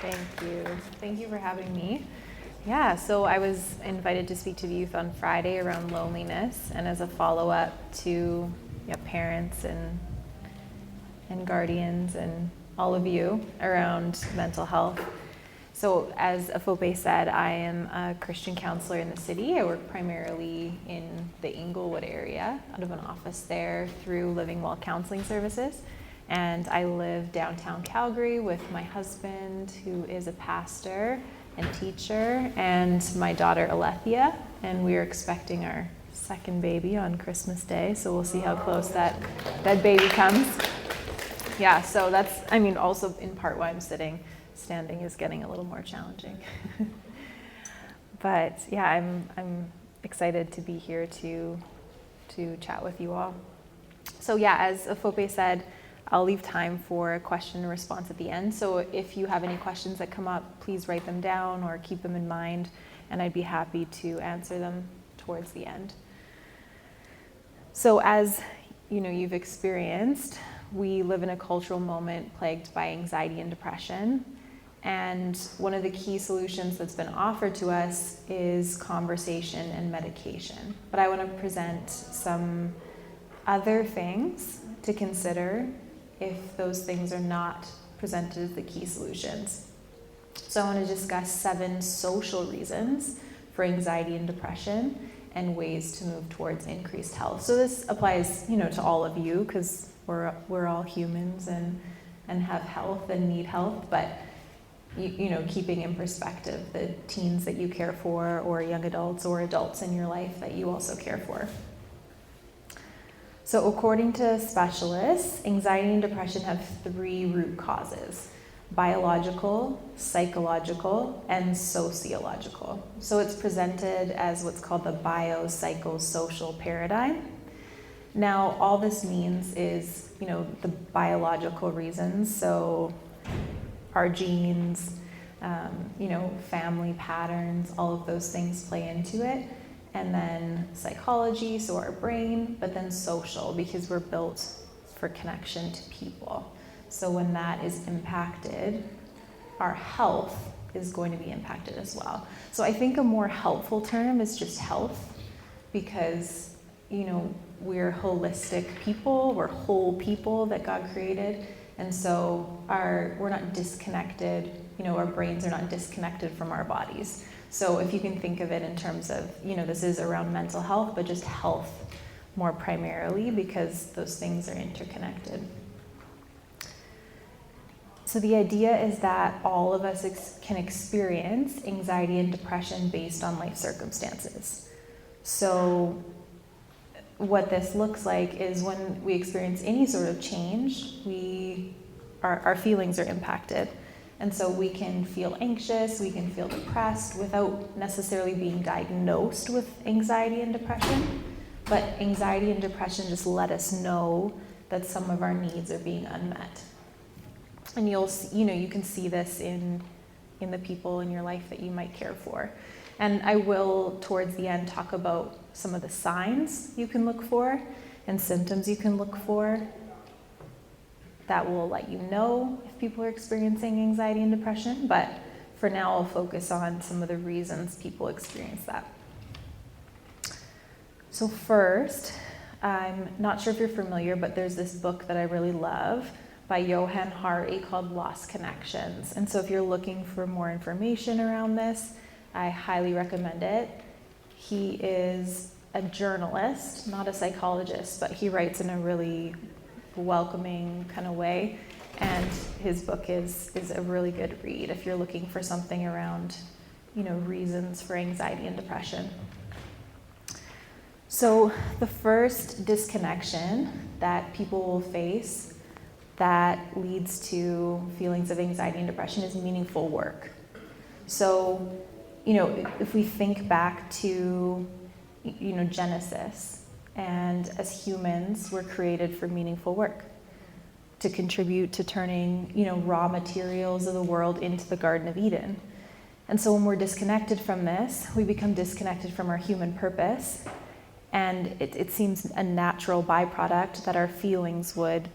Thank you. Thank you for having me. Yeah, so I was invited to speak to the youth on Friday around loneliness, and as a follow-up to parents and guardians and all of you around mental health. So as Afope said, I am a Christian counselor in the city. I work primarily in the Inglewood area, out of an office there through Living Well Counseling Services. And I live downtown Calgary with my husband, who is a pastor and teacher, and my daughter Alethea. And we are expecting our second baby on Christmas Day, so we'll see how close that baby comes. Yeah, so that's, also in part why I'm sitting. Standing is getting a little more challenging. But yeah, I'm excited to be here to chat with you all. So yeah, as Afope said, I'll leave time for a question and response at the end. So if you have any questions that come up, please write them down or keep them in mind, and I'd be happy to answer them towards the end. So as you've experienced, we live in a cultural moment plagued by anxiety and depression. And one of the key solutions that's been offered to us is conversation and medication. But I want to present some other things to consider if those things are not presented as the key solutions. So I want to discuss 7 social reasons for anxiety and depression and ways to move towards increased health. So this applies, to all of you, because we're all humans and have health and need health, but keeping in perspective the teens that you care for, or young adults or adults in your life that you also care for. So according to specialists, anxiety and depression have 3 root causes: biological, psychological, and sociological. So it's presented as what's called the biopsychosocial paradigm. Now, all this means is, the biological reasons, so our genes, family patterns, all of those things play into it. And then psychology, so our brain, but then social, because we're built for connection to people. So when that is impacted, our health is going to be impacted as well. So I think a more helpful term is just health, because, we're holistic people, we're whole people that God created. And so we're not disconnected, our brains are not disconnected from our bodies. So if you can think of it in terms of, this is around mental health, but just health more primarily, because those things are interconnected. So the idea is that all of us can experience anxiety and depression based on life circumstances. So what this looks like is when we experience any sort of change, our feelings are impacted. And so we can feel anxious, we can feel depressed without necessarily being diagnosed with anxiety and depression. But anxiety and depression just let us know that some of our needs are being unmet. And you can see this in the people in your life that you might care for. And I will, towards the end, talk about some of the signs you can look for and symptoms you can look for that will let you know if people are experiencing anxiety and depression. But for now, I'll focus on some of the reasons people experience that. So first, I'm not sure if you're familiar, but there's this book that I really love by Johann Hari called Lost Connections. And so if you're looking for more information around this, I highly recommend it. He is a journalist, not a psychologist, but he writes in a really welcoming kind of way. And his book is a really good read if you're looking for something around, reasons for anxiety and depression. So the first disconnection that people will face that leads to feelings of anxiety and depression is meaningful work. So, if we think back to, Genesis, and as humans, we're created for meaningful work, to contribute to turning, raw materials of the world into the Garden of Eden. And so when we're disconnected from this, we become disconnected from our human purpose, and it seems a natural byproduct that our feelings would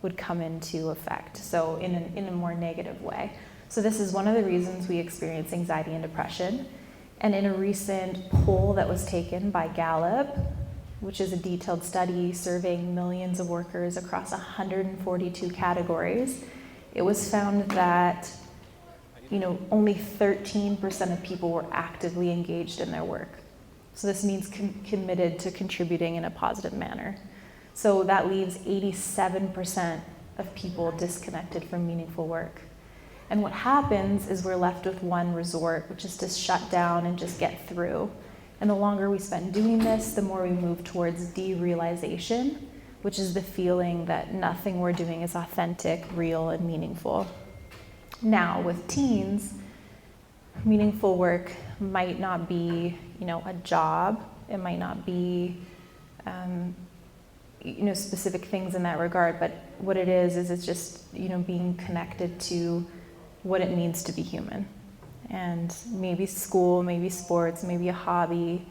would come into effect, so in a more negative way. So this is one of the reasons we experience anxiety and depression. And in a recent poll that was taken by Gallup, which is a detailed study surveying millions of workers across 142 categories, it was found that only 13% of people were actively engaged in their work. So this means committed to contributing in a positive manner. So that leaves 87% of people disconnected from meaningful work. And what happens is we're left with one resort, which is to shut down and just get through. And the longer we spend doing this, the more we move towards derealization, which is the feeling that nothing we're doing is authentic, real, and meaningful. Now, with teens, meaningful work might not be, a job. It might not be, specific things in that regard. But what it is it's just, being connected to what it means to be human. And maybe school, maybe sports, maybe a hobby,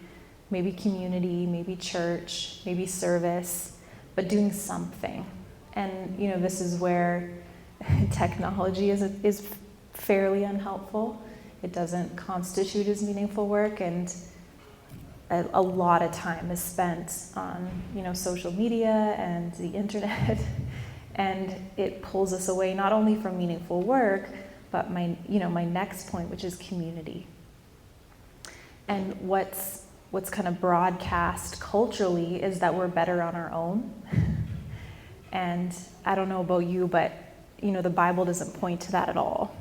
maybe community, maybe church, maybe service, but doing something. And this is where technology is fairly unhelpful. It doesn't constitute as meaningful work, and a lot of time is spent on social media and the internet, and it pulls us away not only from meaningful work, but my next point, which is community. And what's kind of broadcast culturally is that we're better on our own. And I don't know about you, but the Bible doesn't point to that at all.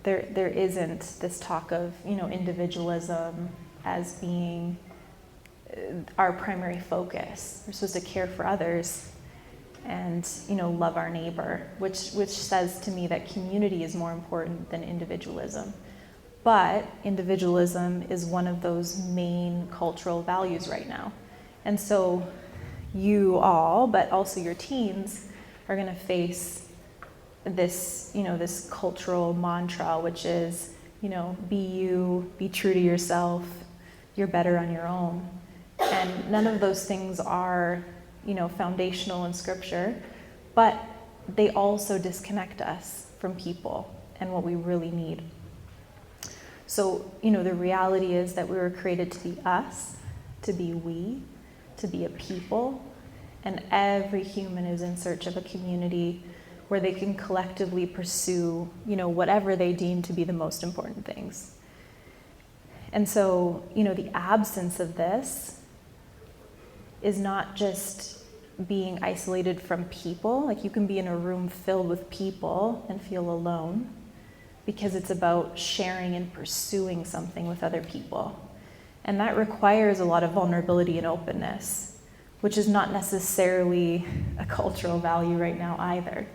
There isn't this talk of individualism as being our primary focus. We're supposed to care for others and love our neighbor, which says to me that community is more important than individualism. But individualism is one of those main cultural values right now. And so you all, but also your teens, are going to face this, this cultural mantra, which is, be you, be true to yourself, you're better on your own. And none of those things are, foundational in Scripture, but they also disconnect us from people and what we really need. So, the reality is that we were created to be us, to be we, to be a people, and every human is in search of a community where they can collectively pursue, whatever they deem to be the most important things. And so, the absence of this is not just being isolated from people. Like, you can be in a room filled with people and feel alone, because it's about sharing and pursuing something with other people. And that requires a lot of vulnerability and openness, which is not necessarily a cultural value right now either.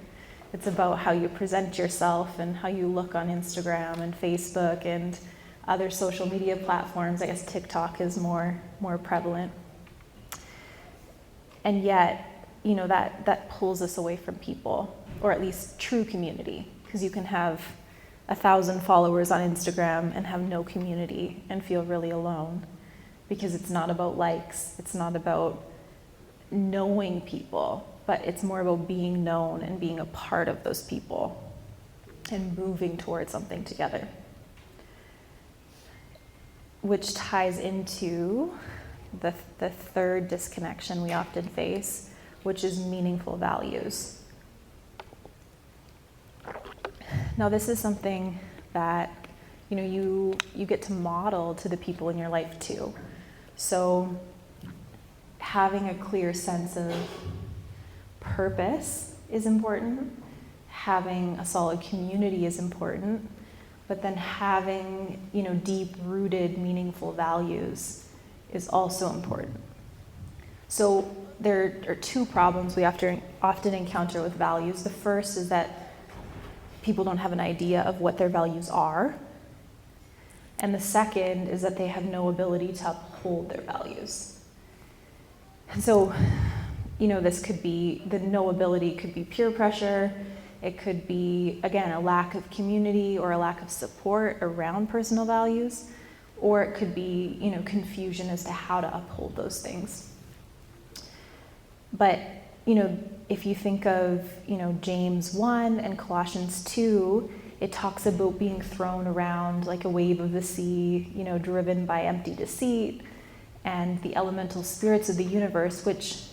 It's about how you present yourself and how you look on Instagram and Facebook and other social media platforms. I guess TikTok is more prevalent. And yet, that pulls us away from people, or at least true community, because you can have 1,000 followers on Instagram and have no community and feel really alone, because it's not about likes, it's not about knowing people, but it's more about being known and being a part of those people and moving towards something together. Which ties into the third disconnection we often face, which is meaningful values. Now, this is something that you get to model to the people in your life too. So having a clear sense of purpose is important. Having a solid community is important. But then having, deep-rooted, meaningful values is also important. So there are two problems we often encounter with values. The first is that people don't have an idea of what their values are. And the second is that they have no ability to uphold their values. And so, this could be, the no ability could be peer pressure. It could be, again, a lack of community or a lack of support around personal values. Or it could be, confusion as to how to uphold those things. But, if you think of, James 1 and Colossians 2, it talks about being thrown around like a wave of the sea, driven by empty deceit and the elemental spirits of the universe, which,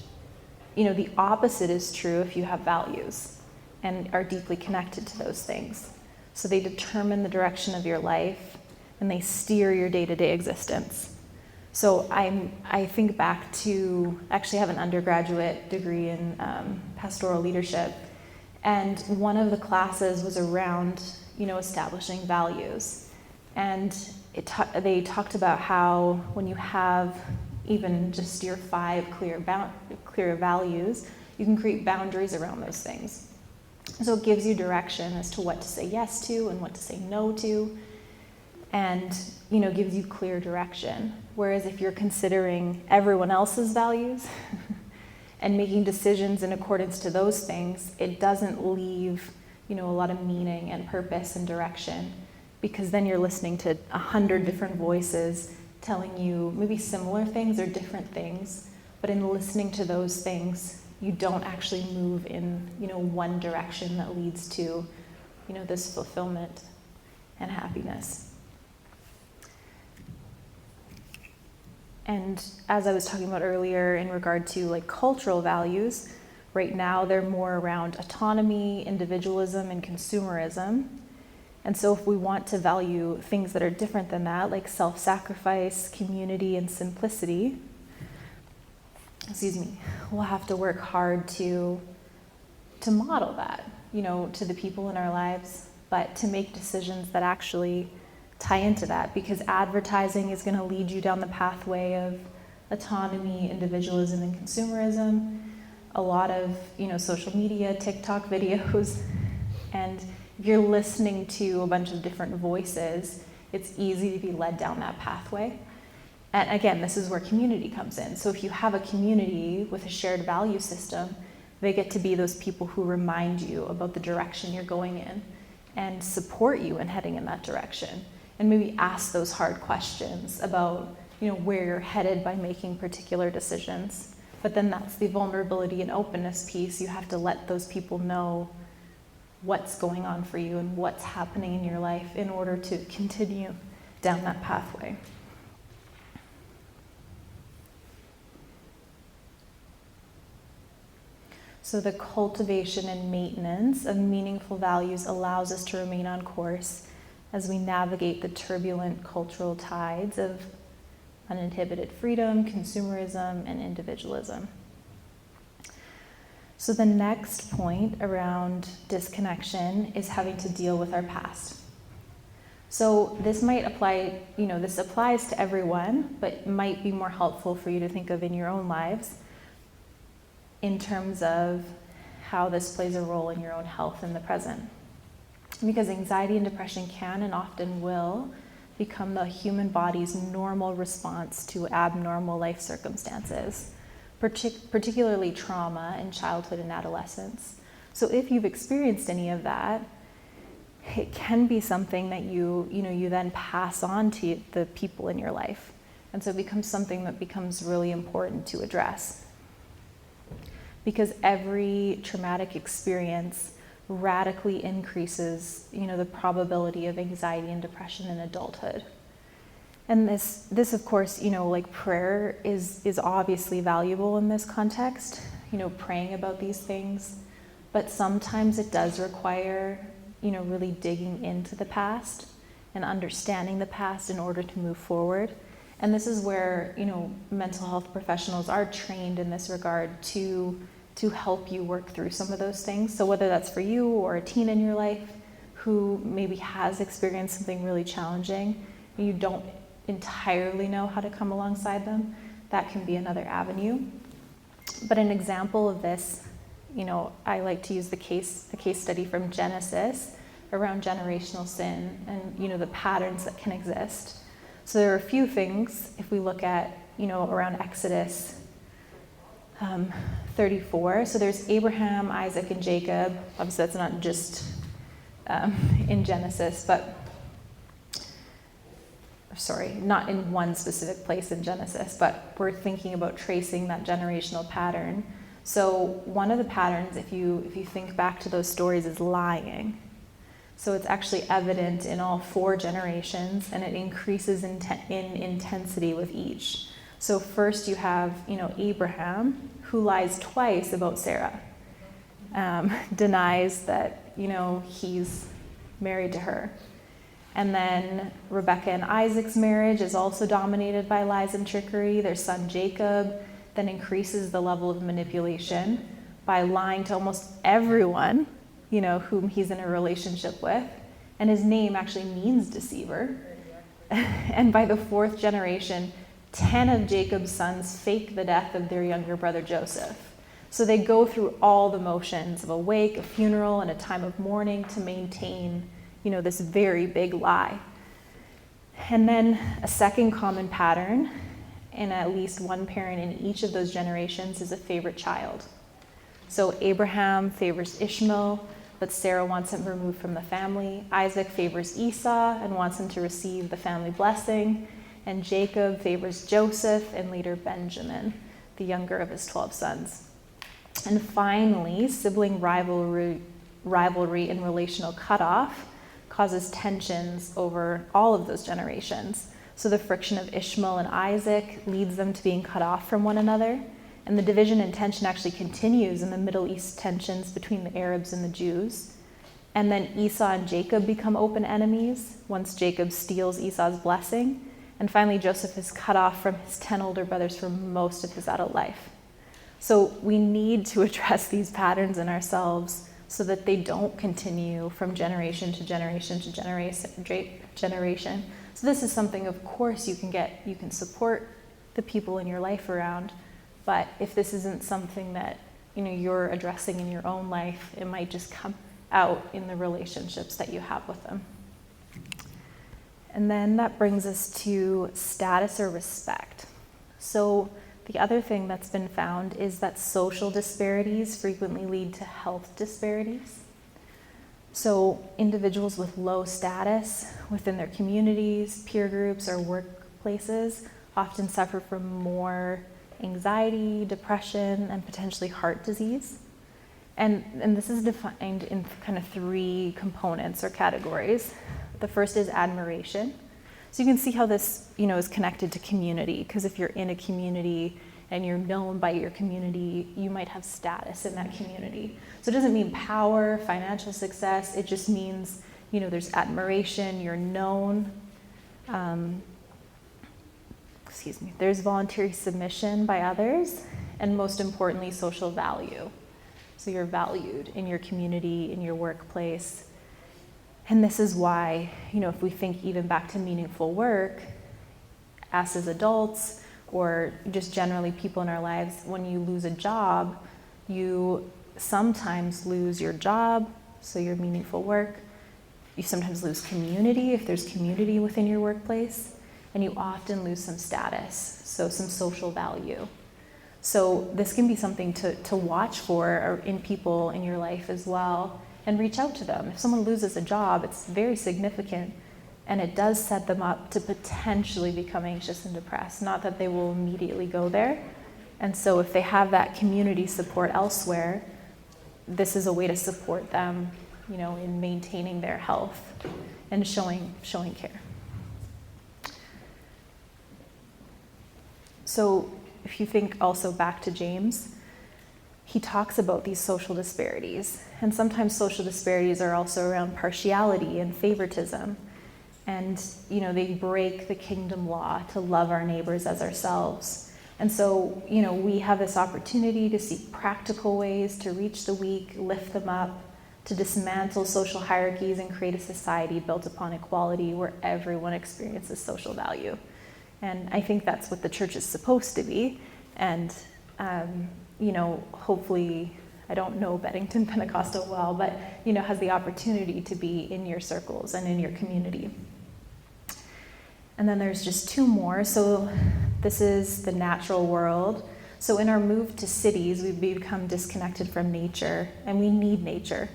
the opposite is true if you have values and are deeply connected to those things. So they determine the direction of your life and they steer your day-to-day existence. So I think back to, actually have an undergraduate degree in pastoral leadership, and one of the classes was around, establishing values. And they talked about how when you have even just your 5 clear values, you can create boundaries around those things. So it gives you direction as to what to say yes to and what to say no to, and gives you clear direction. Whereas if you're considering everyone else's values and making decisions in accordance to those things, it doesn't leave a lot of meaning and purpose and direction, because then you're listening to 100 different voices telling you maybe similar things or different things, but in listening to those things, you don't actually move in one direction that leads to this fulfillment and happiness. And as I was talking about earlier in regard to like cultural values, right now they're more around autonomy, individualism, and consumerism. And so if we want to value things that are different than that, like self-sacrifice, community, and simplicity, we'll have to work hard to model that, to the people in our lives, but to make decisions that actually tie into that, because advertising is going to lead you down the pathway of autonomy, individualism, and consumerism. A lot of, social media, TikTok videos, and if you're listening to a bunch of different voices, it's easy to be led down that pathway. And again, this is where community comes in. So if you have a community with a shared value system, they get to be those people who remind you about the direction you're going in and support you in heading in that direction. And maybe ask those hard questions about, where you're headed by making particular decisions. But then that's the vulnerability and openness piece. You have to let those people know what's going on for you and what's happening in your life in order to continue down that pathway. So the cultivation and maintenance of meaningful values allows us to remain on course as we navigate the turbulent cultural tides of uninhibited freedom, consumerism, and individualism. So the next point around disconnection is having to deal with our past. So this might apply, this applies to everyone, but might be more helpful for you to think of in your own lives in terms of how this plays a role in your own health in the present. Because anxiety and depression can and often will become the human body's normal response to abnormal life circumstances, particularly trauma in childhood and adolescence. So if you've experienced any of that, it can be something that you then pass on to the people in your life. And so it becomes something that becomes really important to address. Because every traumatic experience radically increases, the probability of anxiety and depression in adulthood. And this of course, like prayer is obviously valuable in this context, praying about these things, but sometimes it does require, really digging into the past and understanding the past in order to move forward. And this is where, mental health professionals are trained in this regard to help you work through some of those things. So whether that's for you or a teen in your life who maybe has experienced something really challenging, and you don't entirely know how to come alongside them, that can be another avenue. But an example of this, I like to use the case study from Genesis around generational sin and, the patterns that can exist. So there are a few things, if we look at, around Exodus 34. So there's Abraham, Isaac, and Jacob. Obviously, that's not just in Genesis, but not in one specific place in Genesis, but we're thinking about tracing that generational pattern. So one of the patterns, if you think back to those stories, is lying. So it's actually evident in all 4 generations, and it increases in intensity with each. So first you have, Abraham, who lies twice about Sarah, denies that, he's married to her. And then Rebecca and Isaac's marriage is also dominated by lies and trickery. Their son Jacob then increases the level of manipulation by lying to almost everyone, whom he's in a relationship with. And his name actually means deceiver. And by the 4th generation, 10 of Jacob's sons fake the death of their younger brother Joseph. So they go through all the motions of a wake, a funeral, and a time of mourning to maintain, this very big lie. And then a second common pattern in at least one parent in each of those generations is a favorite child. So Abraham favors Ishmael, but Sarah wants him removed from the family. Isaac favors Esau and wants him to receive the family blessing. And Jacob favors Joseph and later Benjamin, the younger of his 12 sons. And finally, sibling rivalry and relational cutoff causes tensions over all of those generations. So the friction of Ishmael and Isaac leads them to being cut off from one another. And the division and tension actually continues in the Middle East tensions between the Arabs and the Jews. And then Esau and Jacob become open enemies once Jacob steals Esau's blessing. And finally, Joseph is cut off from his 10 older brothers for most of his adult life. So we need to address these patterns in ourselves so that they don't continue from generation to generation to generation. So this is something, of course, you can support the people in your life around, but if this isn't something that you're addressing in your own life, it might just come out in the relationships that you have with them. And then that brings us to status or respect. So the other thing that's been found is that social disparities frequently lead to health disparities. So individuals with low status within their communities, peer groups, or workplaces often suffer from more anxiety, depression, and potentially heart disease. And this is defined in kind of 3 components or categories. The first is admiration. So you can see how this, is connected to community, because if you're in a community and you're known by your community, you might have status in that community. So it doesn't mean power, financial success. It just means, there's admiration, you're known. There's voluntary submission by others, and most importantly, social value. So you're valued in your community, in your workplace. And this is why, if we think even back to meaningful work, us as adults, or just generally people in our lives, when you lose a job, you sometimes lose your job, so your meaningful work. You sometimes lose community, if there's community within your workplace, and you often lose some status, so some social value. So this can be something to watch for in people in your life as well, and reach out to them. If someone loses a job, it's very significant, and it does set them up to potentially become anxious and depressed. Not that they will immediately go there. And so if they have that community support elsewhere, this is a way to support them, in maintaining their health and showing care. So if you think also back to James, he talks about these social disparities. And sometimes social disparities are also around partiality and favoritism. And, they break the kingdom law to love our neighbors as ourselves. And so, we have this opportunity to seek practical ways to reach the weak, lift them up, to dismantle social hierarchies and create a society built upon equality where everyone experiences social value. And I think that's what the church is supposed to be. And, hopefully, I don't know Bennington Pentecostal well, but, has the opportunity to be in your circles and in your community. And then there's just 2 more. So this is the natural world. So in our move to cities, we've become disconnected from nature, and we need nature.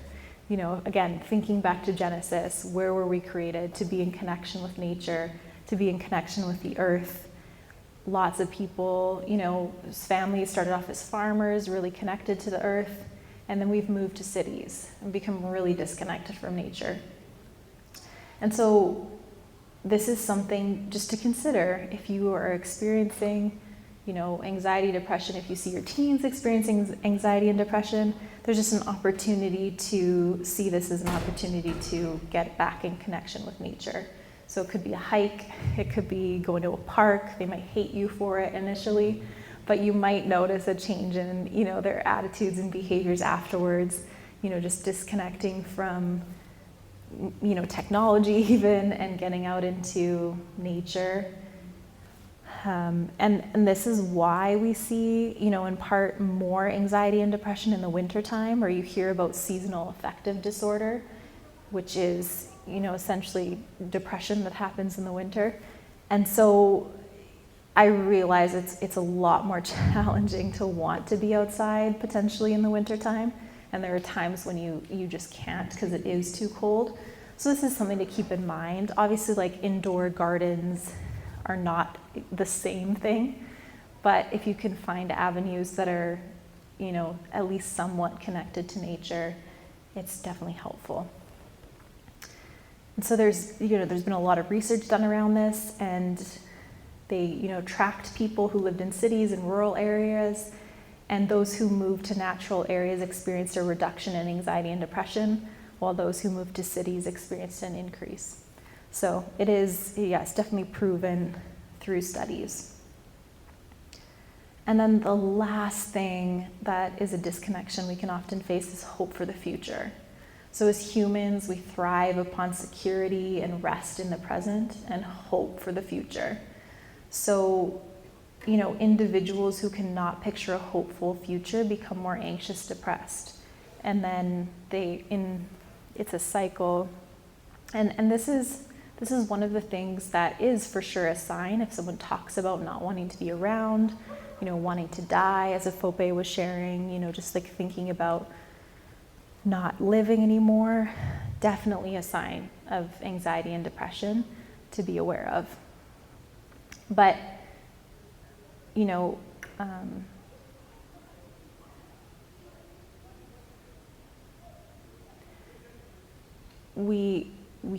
Again, thinking back to Genesis, where were we created? To be in connection with nature, to be in connection with the earth. lots of people, families started off as farmers, really connected to the earth, and then we've moved to cities and become really disconnected from nature. And so this is something just to consider if you are experiencing, anxiety, depression. If you see your teens experiencing anxiety and depression, there's just an opportunity to see this as an opportunity to get back in connection with nature. So it could be a hike, it could be going to a park. They might hate you for it initially, but you might notice a change in, their attitudes and behaviors afterwards, just disconnecting from, technology even, and getting out into nature. And this is why we see, in part more anxiety and depression in the wintertime, or you hear about seasonal affective disorder, which is, essentially depression that happens in the winter. And so I realize it's a lot more challenging to want to be outside potentially in the wintertime. And there are times when you just can't because it is too cold. So this is something to keep in mind. Obviously, like indoor gardens are not the same thing, but if you can find avenues that are, at least somewhat connected to nature, it's definitely helpful. And so there's been a lot of research done around this, and they, tracked people who lived in cities and rural areas, and those who moved to natural areas experienced a reduction in anxiety and depression, while those who moved to cities experienced an increase. So it is, it's definitely proven through studies. And then the last thing that is a disconnection we can often face is hope for the future. So as humans, we thrive upon security and rest in the present and hope for the future. So, individuals who cannot picture a hopeful future become more anxious, depressed. And then it's a cycle. And this is one of the things that is for sure a sign if someone talks about not wanting to be around, wanting to die, as Afope was sharing, just like thinking about not living anymore, definitely a sign of anxiety and depression to be aware of. But, we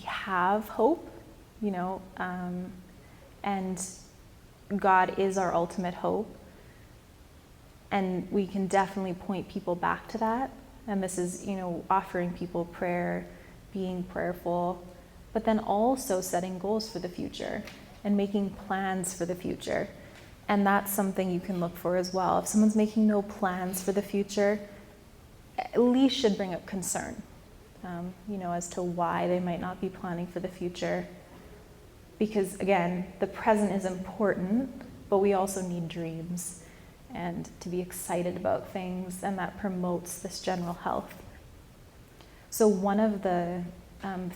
have hope, and God is our ultimate hope. And we can definitely point people back to that. And this is, offering people prayer, being prayerful, but then also setting goals for the future and making plans for the future. And that's something you can look for as well. If someone's making no plans for the future, at least should bring up concern, as to why they might not be planning for the future. Because again, the present is important, but we also need dreams and to be excited about things, and that promotes this general health. So one of the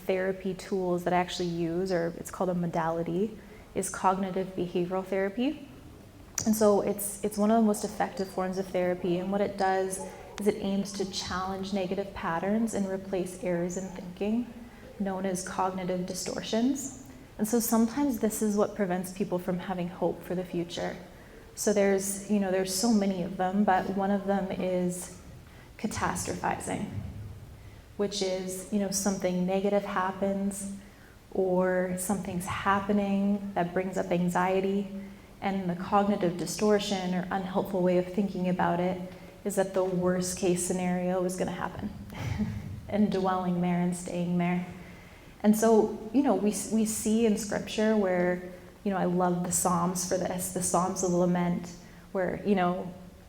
therapy tools that I actually use, or it's called a modality, is cognitive behavioral therapy. And so it's one of the most effective forms of therapy, and what it does is it aims to challenge negative patterns and replace errors in thinking, known as cognitive distortions. And so sometimes this is what prevents people from having hope for the future. So there's so many of them, but one of them is catastrophizing, which is, something negative happens or something's happening that brings up anxiety, and the cognitive distortion or unhelpful way of thinking about it is that the worst case scenario is going to happen and dwelling there and staying there. And so, we see in scripture where, I love the Psalms for this, the Psalms of Lament, where,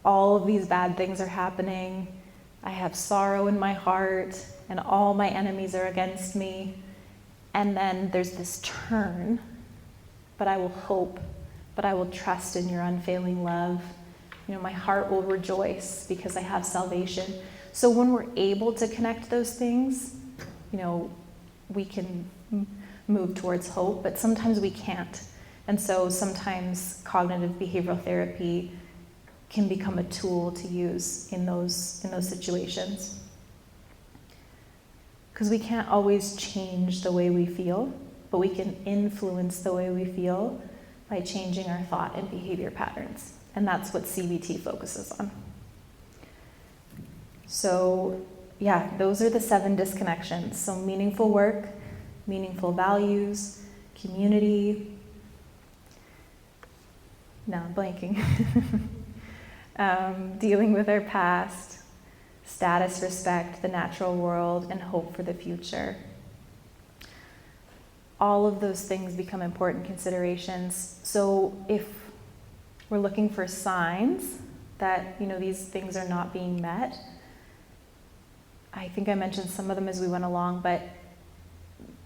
all of these bad things are happening. I have sorrow in my heart, and all my enemies are against me. And then there's this turn, but I will hope, but I will trust in your unfailing love. My heart will rejoice because I have salvation. So when we're able to connect those things, we can move towards hope, but sometimes we can't. And so sometimes cognitive behavioral therapy can become a tool to use in those situations. Because we can't always change the way we feel, but we can influence the way we feel by changing our thought and behavior patterns. And that's what CBT focuses on. So yeah, those are the 7 disconnections. So meaningful work, meaningful values, community. Now I'm blanking. Dealing with our past, status, respect, the natural world, and hope for the future. All of those things become important considerations. So if we're looking for signs that, these things are not being met, I think I mentioned some of them as we went along, but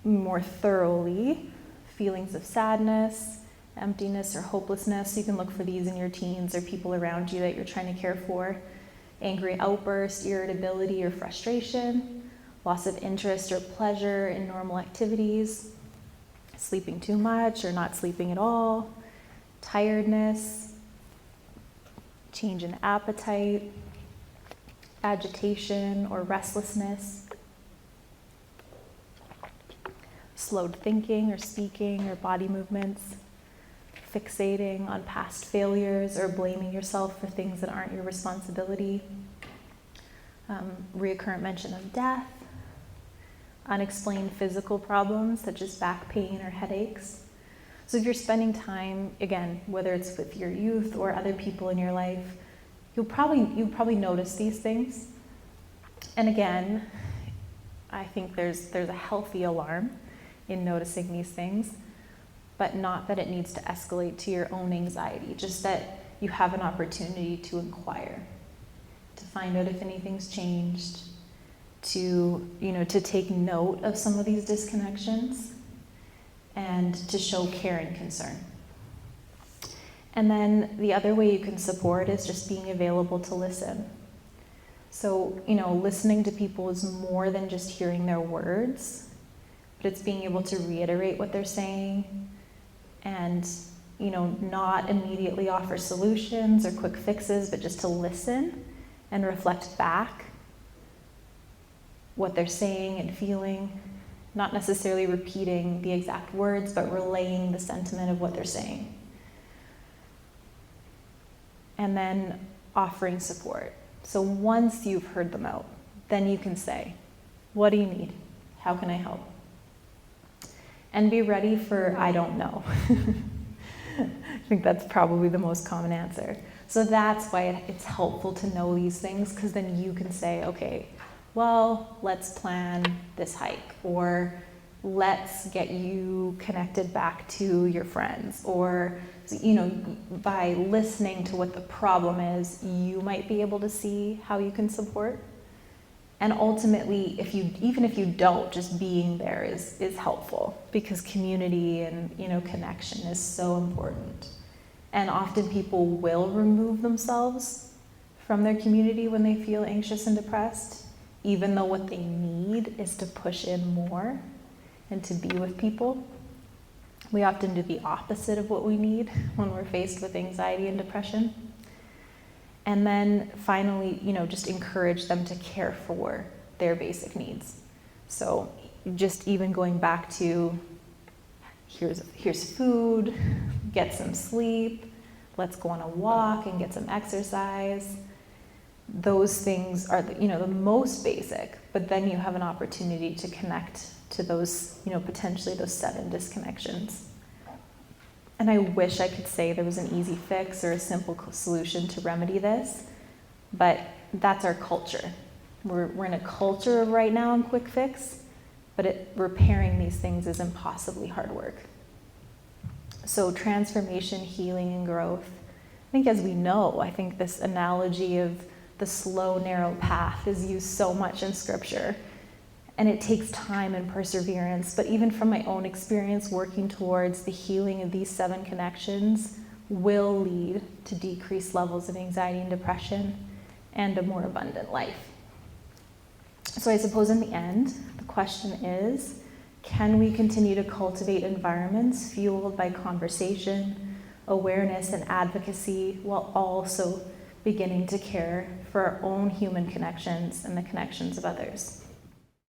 more thoroughly, feelings of sadness, emptiness, or hopelessness. You can look for these in your teens or people around you that you're trying to care for. Angry outbursts, irritability or frustration, loss of interest or pleasure in normal activities, sleeping too much or not sleeping at all, tiredness, change in appetite, agitation or restlessness, slowed thinking or speaking or body movements, fixating on past failures or blaming yourself for things that aren't your responsibility, reoccurrent mention of death, unexplained physical problems such as back pain or headaches. So if you're spending time, again, whether it's with your youth or other people in your life, you'll probably notice these things. And again, I think there's a healthy alarm in noticing these things, but not that it needs to escalate to your own anxiety, just that you have an opportunity to inquire, to find out if anything's changed, to take note of some of these disconnections, and to show care and concern. And then the other way you can support is just being available to listen. So, listening to people is more than just hearing their words, but it's being able to reiterate what they're saying and, not immediately offer solutions or quick fixes, but just to listen and reflect back what they're saying and feeling, not necessarily repeating the exact words, but relaying the sentiment of what they're saying. And then offering support. So once you've heard them out, then you can say, what do you need? How can I help? And be ready for, I don't know. I think that's probably the most common answer. So that's why it's helpful to know these things, because then you can say, okay, well, let's plan this hike, or let's get you connected back to your friends, or by listening to what the problem is, you might be able to see how you can support. And ultimately, even if you don't, just being there is helpful, because community and connection is so important. And often people will remove themselves from their community when they feel anxious and depressed, even though what they need is to push in more and to be with people. We often do the opposite of what we need when we're faced with anxiety and depression. And then finally, just encourage them to care for their basic needs. So just even going back to, here's food, get some sleep, let's go on a walk and get some exercise. Those things are the most basic, but then you have an opportunity to connect to those, potentially those 7 disconnections. And I wish I could say there was an easy fix or a simple solution to remedy this, but that's our culture. We're in a culture of right now and quick fix, but repairing these things is impossibly hard work. So transformation, healing, and growth. I think as we know, I think this analogy of the slow, narrow path is used so much in Scripture. And it takes time and perseverance, but even from my own experience, working towards the healing of these 7 connections will lead to decreased levels of anxiety and depression and a more abundant life. So I suppose in the end, the question is, can we continue to cultivate environments fueled by conversation, awareness, and advocacy, while also beginning to care for our own human connections and the connections of others?